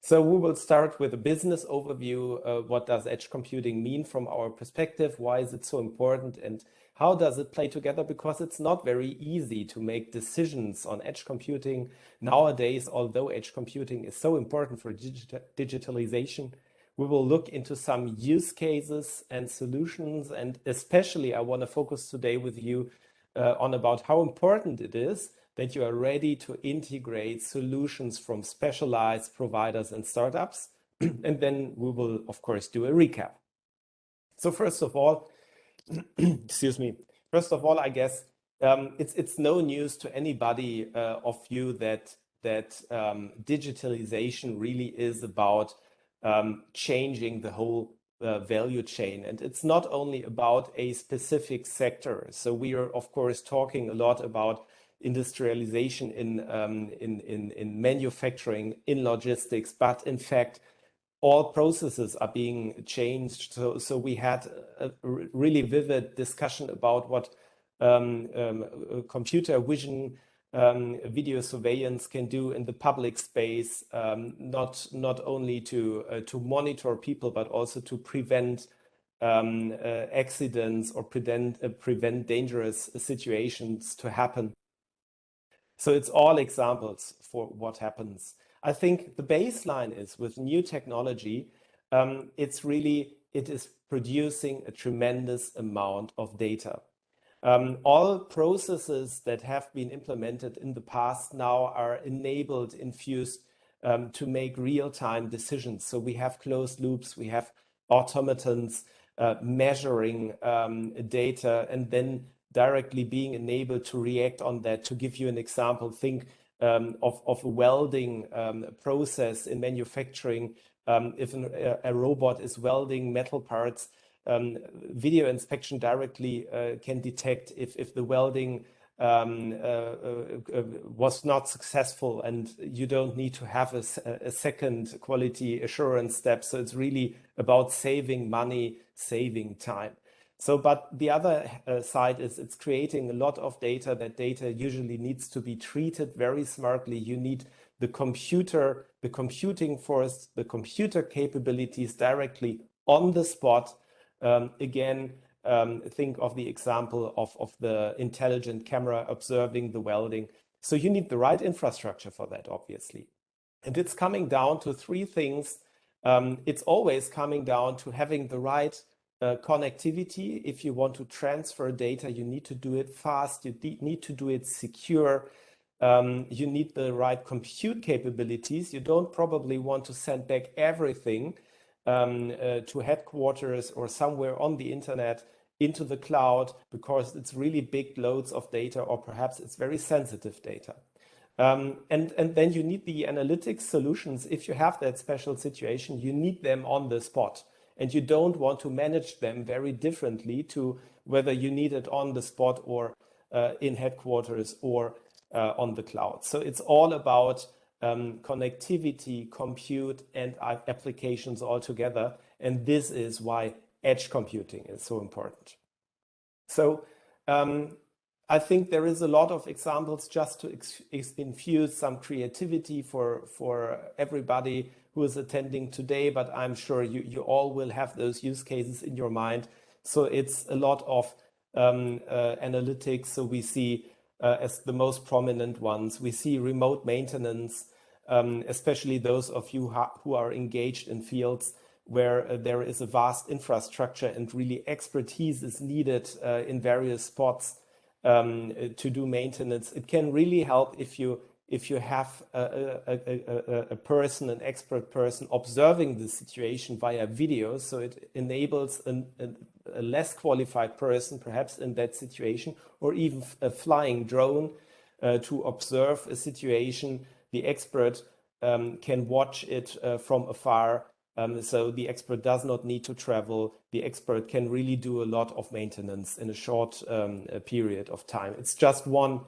So we will start with a business overview. What does edge computing mean from our perspective? Why is it so important? And how does it play together? Because it's not very easy to make decisions on edge computing nowadays, although edge computing is so important for digitalization. We will look into some use cases and solutions, and especially I want to focus today with you on about how important it is that you are ready to integrate solutions from specialized providers and startups. And then we will, of course, do a recap. So first of all, excuse me. First of all, I guess it's no news to anybody of you that digitalization really is about changing the whole value chain, and it's not only about a specific sector. So we are, of course, talking a lot about industrialization in manufacturing, in logistics, but in fact, all processes are being changed. So we had a really vivid discussion about what computer vision, video surveillance can do in the public space, not only to monitor people, but also to prevent accidents or prevent dangerous situations to happen. So it's all examples for what happens. I think the baseline is with new technology, it is producing a tremendous amount of data. All processes that have been implemented in the past now are enabled, infused to make real-time decisions. So we have closed loops, we have automatons measuring data and then directly being enabled to react on that. To give you an example, think of a welding process in manufacturing. If a robot is welding metal parts, video inspection directly can detect if the welding was not successful, and you don't need to have a second quality assurance step. So it's really about saving money, saving time. So, but the other side is it's creating a lot of data. That data usually needs to be treated very smartly. You need the computer, the computing force, the computer capabilities directly on the spot. Again, think of the example of the intelligent camera observing the welding. So you need the right infrastructure for that, obviously. And it's coming down to three things. It's always coming down to having the right connectivity. If you want to transfer data, you need to do it fast, you need to do it secure. You need the right compute capabilities. You don't probably want to send back everything to headquarters or somewhere on the internet into the cloud, because it's really big loads of data, or perhaps it's very sensitive data. And then you need the analytics solutions. If you have that special situation, you need them on the spot. And you don't want to manage them very differently to whether you need it on the spot or in headquarters or on the cloud. So it's all about connectivity, compute, and applications all together. And this is why edge computing is so important. So I think there is a lot of examples just to infuse some creativity for everybody who is attending today, but I'm sure you all will have those use cases in your mind. So it's a lot of analytics. So we see as the most prominent ones, we see remote maintenance, especially those of you who are engaged in fields where there is a vast infrastructure and really expertise is needed in various spots to do maintenance. It can really help if you have a person, an expert person, observing the situation via video. So it enables a less qualified person, perhaps in that situation, or even a flying drone to observe a situation. The expert can watch it from afar. So the expert does not need to travel. The expert can really do a lot of maintenance in a short period of time. It's just one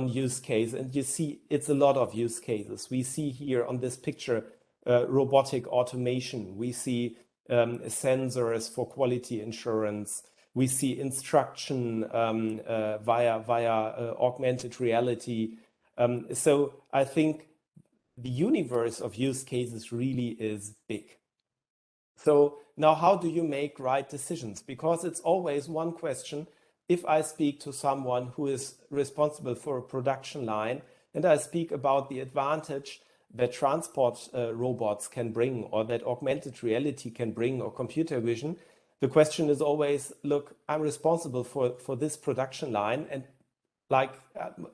use case, and you see it's a lot of use cases. We see here on this picture robotic automation. We see sensors for quality insurance. We see instruction via augmented reality. So I think the universe of use cases really is big. So now how do you make right decisions? Because it's always one question. If I speak to someone who is responsible for a production line and I speak about the advantage that transport robots can bring, or that augmented reality can bring, or computer vision, the question is always, look, I'm responsible for this production line, and like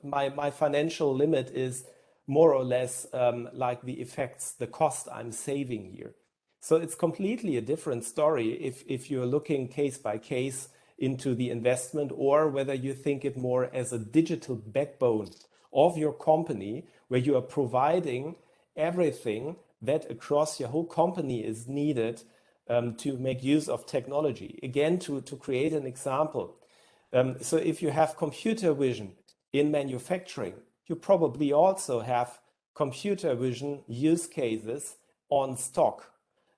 my financial limit is more or less like the effects, the cost I'm saving here. So it's completely a different story if you're looking case by case into the investment, or whether you think it more as a digital backbone of your company, where you are providing everything that across your whole company is needed to make use of technology. Again, to create an example. So if you have computer vision in manufacturing, you probably also have computer vision use cases on stock,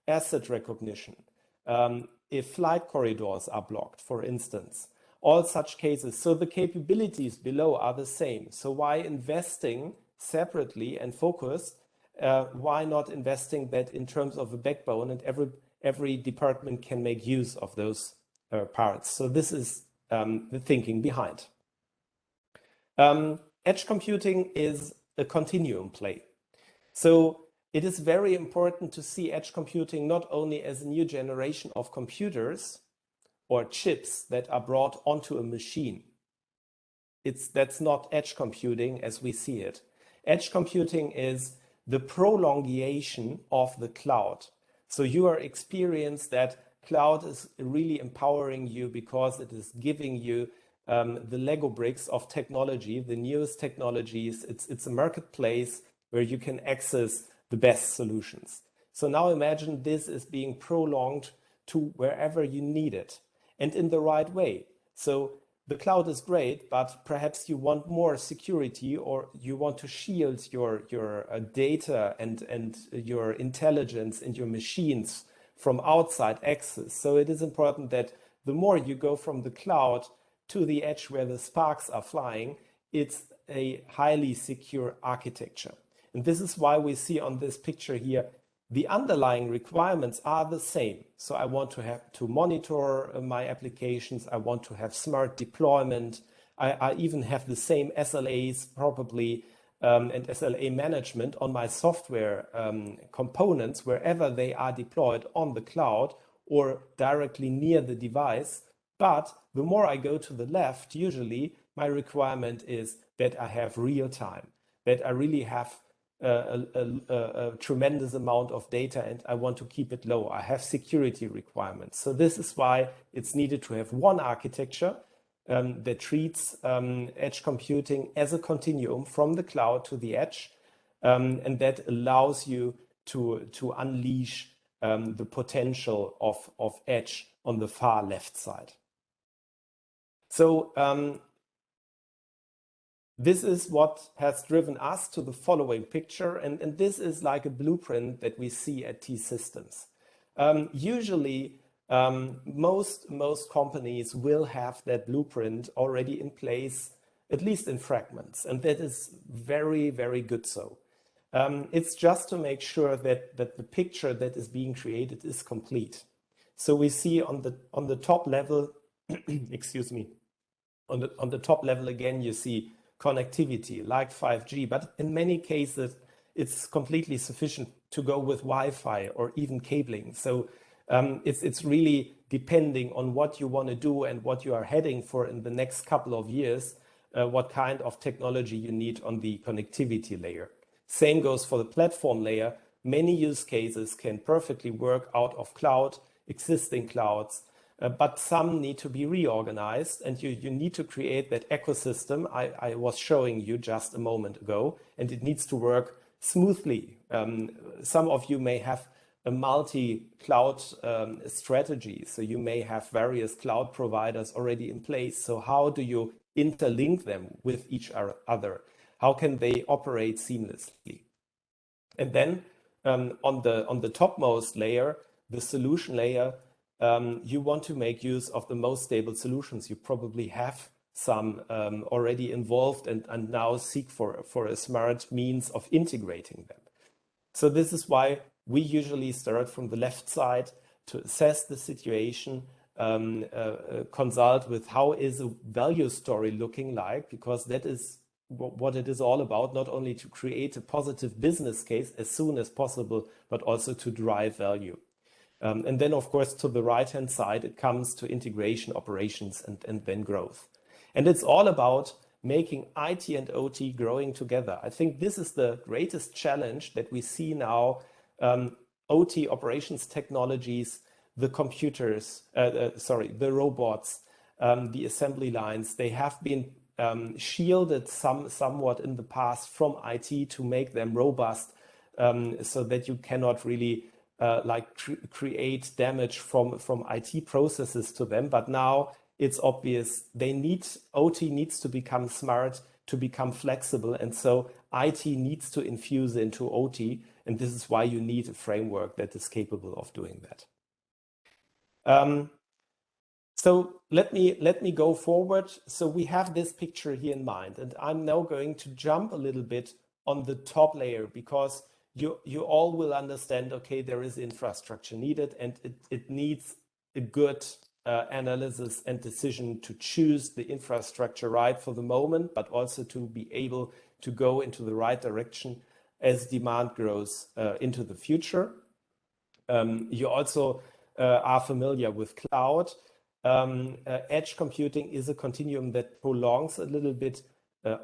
asset recognition, if flight corridors are blocked, for instance, all such cases. So the capabilities below are the same. So why investing separately and focused? Why not investing that in terms of a backbone, and every department can make use of those parts? So this is the thinking behind. Edge computing is a continuum play. So it is very important to see edge computing not only as a new generation of computers or chips that are brought onto a machine. That's not edge computing as we see it. Edge computing is the prolongation of the cloud. So you are experienced that cloud is really empowering you because it is giving you the Lego bricks of technology, the newest technologies. It's a marketplace where you can access the best solutions. So now imagine this is being prolonged to wherever you need it, and in the right way. So the cloud is great, but perhaps you want more security, or you want to shield your data and your intelligence and your machines from outside access. So it is important that the more you go from the cloud to the edge where the sparks are flying, it's a highly secure architecture. And this is why we see on this picture here, the underlying requirements are the same. So I want to have to monitor my applications. I want to have smart deployment. I even have the same SLAs probably and SLA management on my software components wherever they are deployed on the cloud or directly near the device. But the more I go to the left, usually my requirement is that I have real time, that I really have a tremendous amount of data, and I want to keep it low. I have security requirements. So this is why it's needed to have one architecture that treats edge computing as a continuum from the cloud to the edge, and that allows you to unleash the potential of edge on the far left side. So this is what has driven us to the following picture, and this is like a blueprint that we see at T-Systems. Usually, most companies will have that blueprint already in place, at least in fragments, and that is very, very good so. It's just to make sure that the picture that is being created is complete. So we see on the top level, excuse me, on the top level again, you see connectivity like 5G, but in many cases, it's completely sufficient to go with Wi-Fi or even cabling. So it's really depending on what you want to do and what you are heading for in the next couple of years, what kind of technology you need on the connectivity layer. Same goes for the platform layer. Many use cases can perfectly work out of cloud, existing clouds, but some need to be reorganized, and you need to create that ecosystem I was showing you just a moment ago, and it needs to work smoothly. Some of you may have a multi-cloud strategy, so you may have various cloud providers already in place. So how do you interlink them with each other? How can they operate seamlessly? And then on the topmost layer, the solution layer, you want to make use of the most stable solutions. You probably have some already involved and now seek for a smart means of integrating them. So this is why we usually start from the left side to assess the situation, consult with how is a value story looking like, because that is what it is all about, not only to create a positive business case as soon as possible, but also to drive value. And then, of course, to the right-hand side, it comes to integration, operations, and then growth. And it's all about making IT and OT growing together. I think this is the greatest challenge that we see now. OT operations technologies, the computers, the robots, the assembly lines, they have been shielded somewhat in the past from IT to make them robust, so that you cannot really create damage from IT processes to them. But now it's obvious OT needs to become smart, to become flexible, and so IT needs to infuse into OT, and this is why you need a framework that is capable of doing that. So let me go forward. So we have this picture here in mind, and I'm now going to jump a little bit on the top layer, because you all will understand, okay, there is infrastructure needed, and it needs a good analysis and decision to choose the infrastructure right for the moment, but also to be able to go into the right direction as demand grows into the future. You also are familiar with cloud. Edge computing is a continuum that prolongs a little bit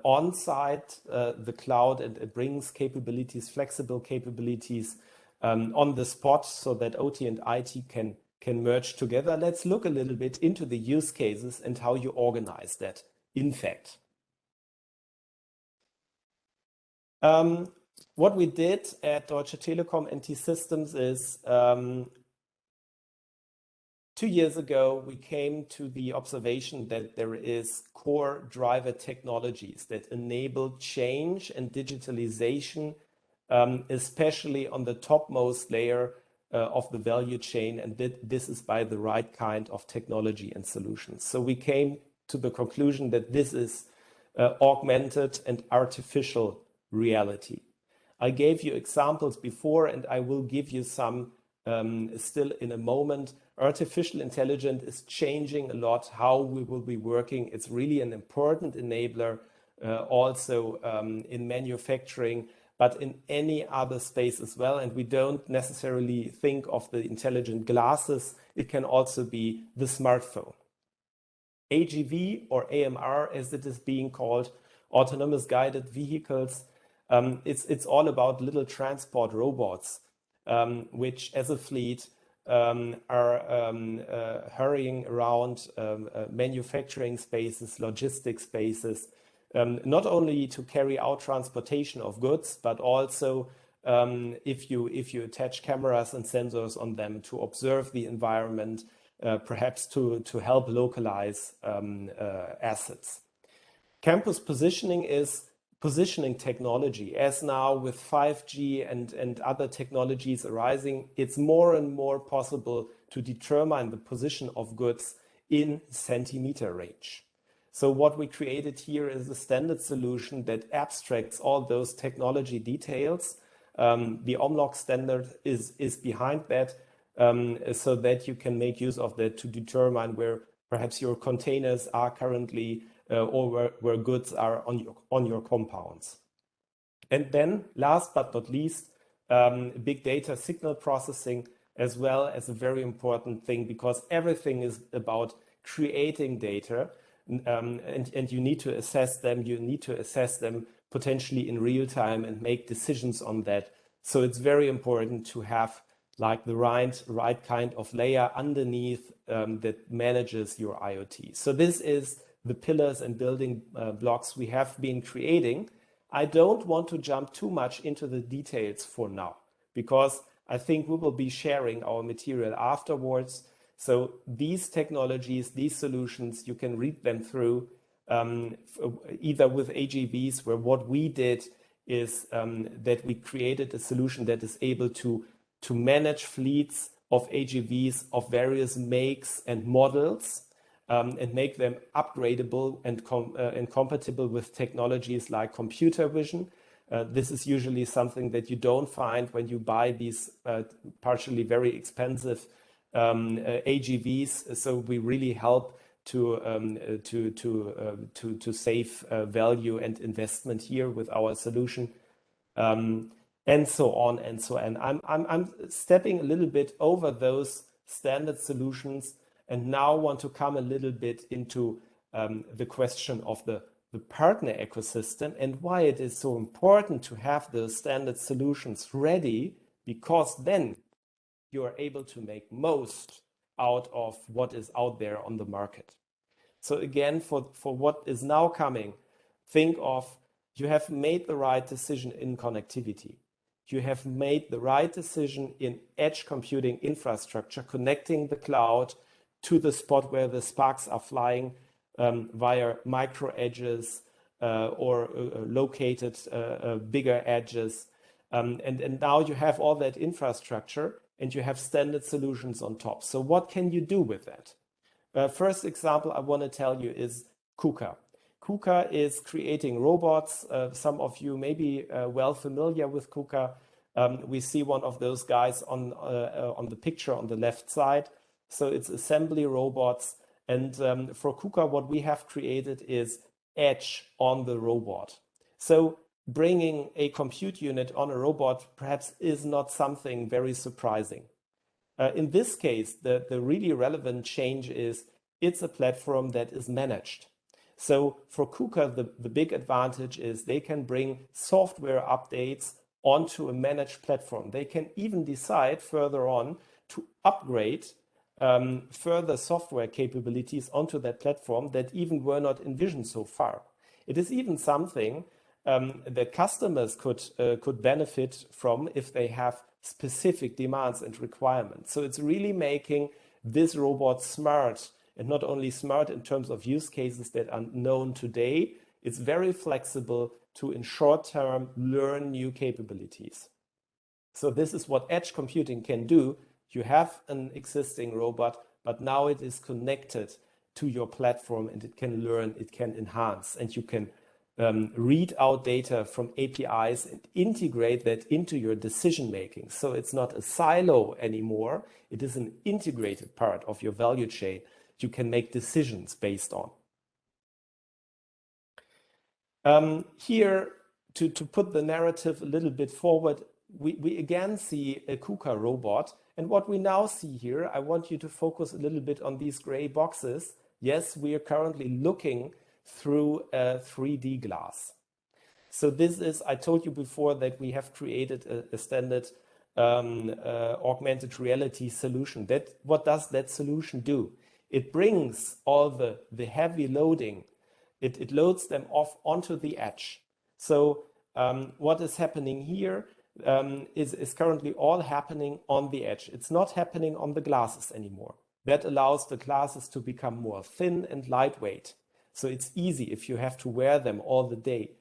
on-site the cloud, and it brings capabilities, flexible capabilities on the spot, so that OT and IT can merge together. Let's look a little bit into the use cases and how you organize that, in fact. What we did at Deutsche Telekom and T-Systems is 2 years ago, we came to the observation that there is core driver technologies that enable change and digitalization, especially on the topmost layer of the value chain, and this is by the right kind of technology and solutions. So we came to the conclusion that this is augmented and artificial reality. I gave you examples before, and I will give you some still in a moment. Artificial intelligence is changing a lot how we will be working. It's really an important enabler also in manufacturing, but in any other space as well. And we don't necessarily think of the intelligent glasses. It can also be the smartphone. AGV, or AMR as it is being called, autonomous guided vehicles, it's all about little transport robots, which as a fleet are hurrying around manufacturing spaces, logistic spaces, not only to carry out transportation of goods, but also if you attach cameras and sensors on them to observe the environment, perhaps to help localize assets. Campus positioning is positioning technology. As now with 5G and other technologies arising, it's more and more possible to determine the position of goods in centimeter range. So what we created here is a standard solution that abstracts all those technology details. The Omlog standard is behind that, so that you can make use of that to determine where perhaps your containers are currently or where goods are on your compounds. And then last but not least, big data signal processing as well as a very important thing, because everything is about creating data, and you need to assess them. You need to assess them potentially in real time and make decisions on that. So it's very important to have like the right kind of layer underneath that manages your IoT. So this is the pillars and building blocks we have been creating. I don't want to jump too much into the details for now, because I think we will be sharing our material afterwards. So these technologies, these solutions, you can read them through either with AGVs, where what we did is that we created a solution that is able to manage fleets of AGVs of various makes and models, and make them upgradable and compatible with technologies like computer vision. This is usually something that you don't find when you buy these partially very expensive AGVs. So we really help to save value and investment here with our solution, and so on and so on. I'm stepping a little bit over those standard solutions and now want to come a little bit into the question of the partner ecosystem and why it is so important to have the standard solutions ready, because then you are able to make most out of what is out there on the market. So again, for what is now coming, think of, you have made the right decision in connectivity. You have made the right decision in edge computing infrastructure, connecting the cloud to the spot where the sparks are flying via micro edges or located bigger edges. And now you have all that infrastructure and you have standard solutions on top. So what can you do with that? First example I want to tell you is KUKA. KUKA is creating robots. Some of you may be well familiar with KUKA. We see one of those guys on the picture on the left side. So it's assembly robots. And for KUKA, what we have created is edge on the robot. So bringing a compute unit on a robot perhaps is not something very surprising. In this case, the really relevant change is it's a platform that is managed. So for KUKA, the big advantage is they can bring software updates onto a managed platform. They can even decide further on to upgrade further software capabilities onto that platform that even were not envisioned so far. It is even something that customers could benefit from if they have specific demands and requirements. So it's really making this robot smart, and not only smart in terms of use cases that are known today, it's very flexible to, in short term, learn new capabilities. So this is what edge computing can do. You have an existing robot, but now it is connected to your platform and it can learn, it can enhance, and you can read out data from APIs and integrate that into your decision making. So it's not a silo anymore. It is an integrated part of your value chain you can make decisions based on. Here, to put the narrative a little bit forward, we again see a KUKA robot. And what we now see here, I want you to focus a little bit on these gray boxes. Yes, we are currently looking through a 3D glass. So this is, I told you before that we have created a standard augmented reality solution. What does that solution do? It brings all the heavy loading, it loads them off onto the edge. So what is happening here is currently all happening on the edge. It's not happening on the glasses anymore. That allows the glasses to become more thin and lightweight. So it's easy if you have to wear them all the day.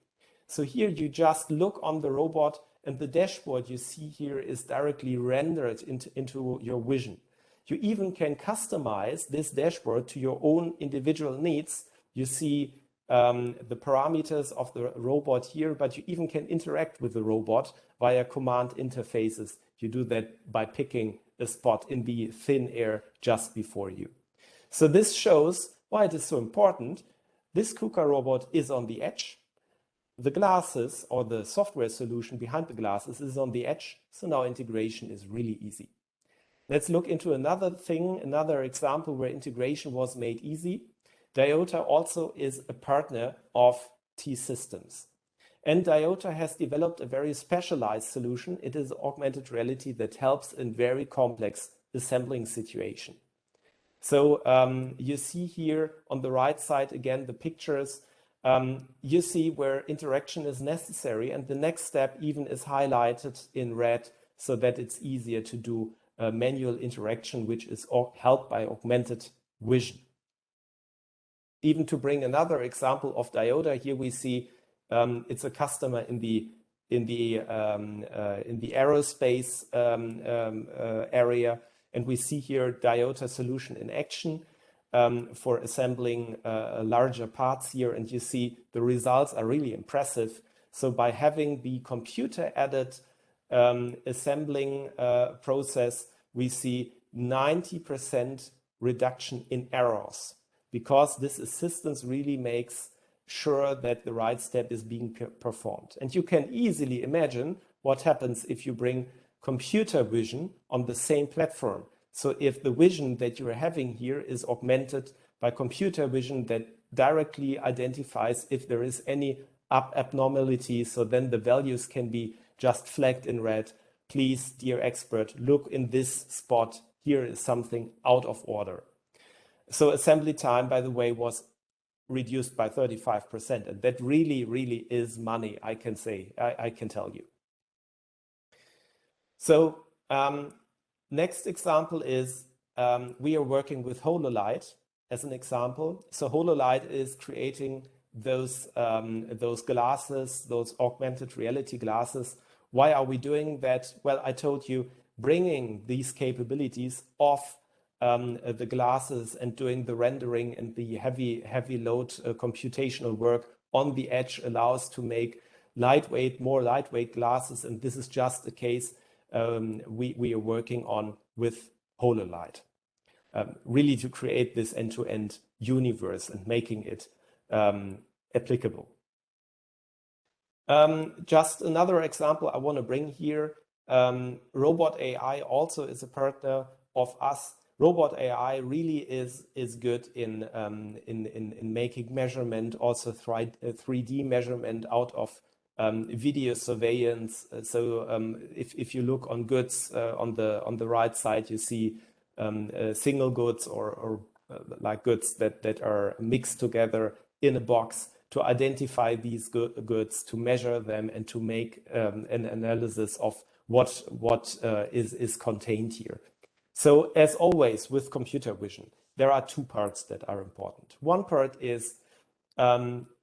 So here you just look on the robot and the dashboard you see here is directly rendered into your vision. You even can customize this dashboard to your own individual needs. You see the parameters of the robot here, but you even can interact with the robot via command interfaces. You do that by picking a spot in the thin air just before you. So this shows why it is so important. This KUKA robot is on the edge. The glasses or the software solution behind the glasses is on the edge. So now integration is really easy. Let's look into another thing, another example where integration was made easy. Diota also is a partner of T-Systems. And Diota has developed a very specialized solution. It is augmented reality that helps in very complex assembling situation. So you see here on the right side, again, the pictures. You see where interaction is necessary. And the next step even is highlighted in red so that it's easier to do manual interaction, which is helped by augmented vision. Even to bring another example of Diota, here we see it's a customer in the aerospace area, and we see here Diota solution in action for assembling larger parts here, and you see the results are really impressive. So by having the computer-aided assembling process, we see 90% reduction in errors, because this assistance really makes sure that the right step is being performed. And you can easily imagine what happens if you bring computer vision on the same platform. So if the vision that you're having here is augmented by computer vision that directly identifies if there is any abnormality, so then the values can be just flagged in red. Please, dear expert, look in this spot. Here is something out of order. So assembly time, by the way, was reduced by 35%. And that really, really is money, I can say, I can tell you. So next example is we are working with HoloLight as an example. So HoloLight is creating those glasses, those augmented reality glasses. Why are we doing that? Well, I told you, bringing these capabilities off the glasses and doing the rendering and the heavy load computational work on the edge allows to make more lightweight glasses. And this is just a case we are working on with HoloLight, really to create this end-to-end universe and making it applicable. Just another example I want to bring here. Robot AI also is a partner of us. Robot AI really is good in making measurement, also 3D measurement out of video surveillance. So if you look on goods on the right side, you see single goods or like goods that are mixed together in a box, to identify these goods, to measure them, and to make an analysis of what is contained here. So as always with computer vision, there are two parts that are important. One part is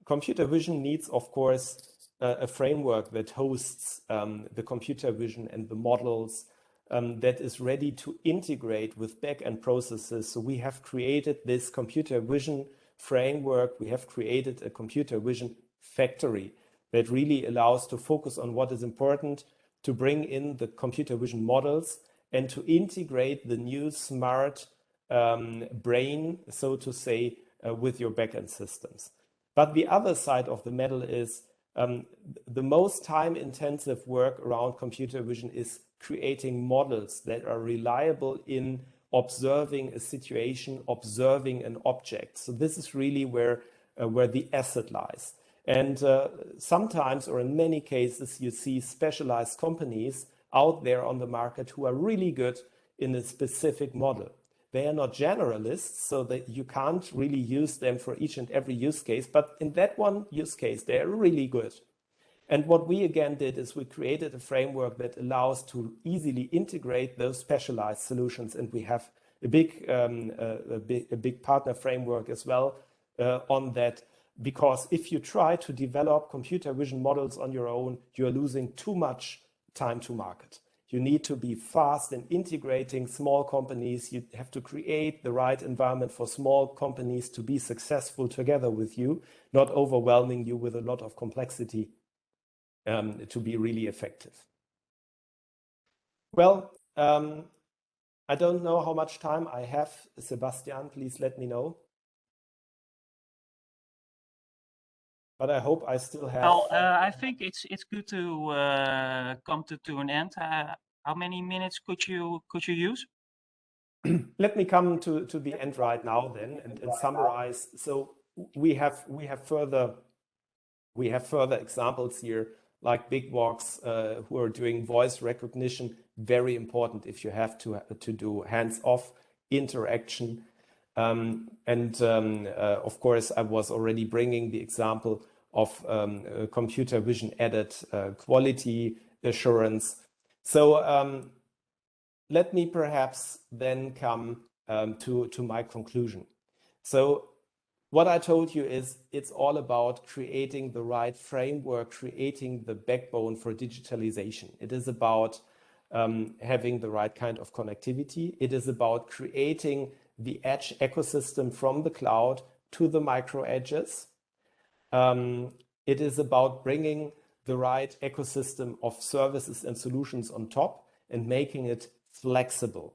computer vision needs, of course, a framework that hosts the computer vision and the models that is ready to integrate with back-end processes. So we have created this computer vision framework. We have created a computer vision factory that really allows to focus on what is important, to bring in the computer vision models, and to integrate the new smart brain, so to say, with your backend systems. But the other side of the medal is the most time-intensive work around computer vision is creating models that are reliable in observing a situation, observing an object. So this is really where the asset lies. And sometimes, or in many cases, you see specialized companies out there on the market who are really good in a specific model. They are not generalists, so that you can't really use them for each and every use case. But in that one use case, they are really good. And what we again did is we created a framework that allows to easily integrate those specialized solutions. And we have a big partner framework as well on that. Because if you try to develop computer vision models on your own, you're losing too much time to market. You need to be fast in integrating small companies. You have to create the right environment for small companies to be successful together with you, not overwhelming you with a lot of complexity to be really effective. Well, I don't know how much time I have. Sebastian, please let me know. But I hope I still have. Well, I think it's good to come to an end. How many minutes could you use? Let me come to the end right now then and summarize. So we have further examples here, like Big Box, who are doing voice recognition. Very important if you have to do hands-off interaction. Of course, I was already bringing the example of computer vision added quality assurance. So let me perhaps then come to my conclusion. So what I told you is it's all about creating the right framework, creating the backbone for digitalization. It is about having the right kind of connectivity. It is about creating the edge ecosystem from the cloud to the micro edges. It is about bringing the right ecosystem of services and solutions on top and making it flexible.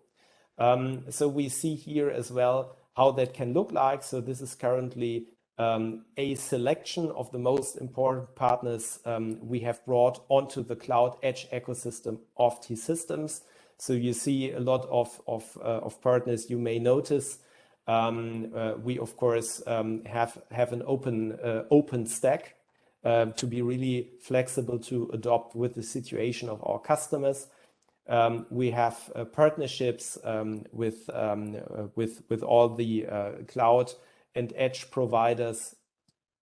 So we see here as well how that can look like. So this is currently a selection of the most important partners we have brought onto the cloud edge ecosystem of T-Systems. So you see a lot of partners you may notice. We of course have an open stack to be really flexible to adopt with the situation of our customers. We have partnerships with all the cloud and edge providers,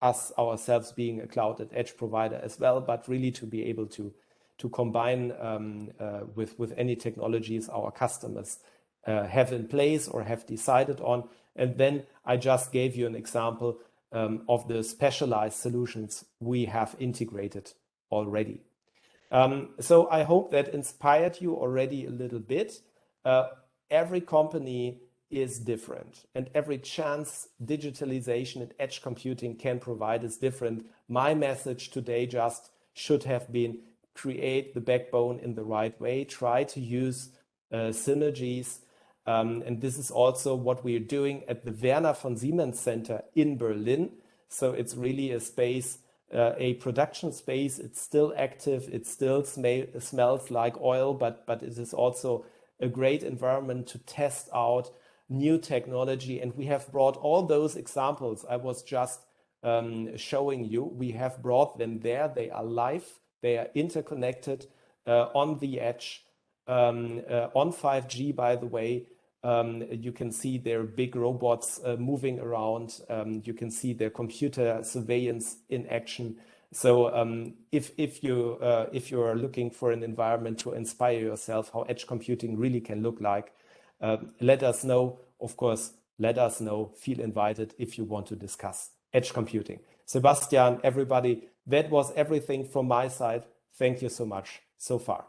us ourselves being a cloud and edge provider as well, but really to be able to combine with any technologies our customers have in place or have decided on. And then I just gave you an example of the specialized solutions we have integrated already. So I hope that inspired you already a little bit. Every company is different, and every chance digitalization and edge computing can provide is different. My message today just should have been create the backbone in the right way, try to use synergies. And this is also what we are doing at the Werner von Siemens Center in Berlin. So it's really a space, a production space. It's still active. It still smells like oil, but it is also a great environment to test out new technology. And we have brought all those examples I was just showing you. We have brought them there. They are live. They are interconnected on the edge, on 5G, by the way. You can see their big robots moving around. You can see their computer surveillance in action. So if you are looking for an environment to inspire yourself how edge computing really can look like, let us know. Of course, let us know. Feel invited if you want to discuss edge computing. Sebastian, everybody, that was everything from my side. Thank you so much so far.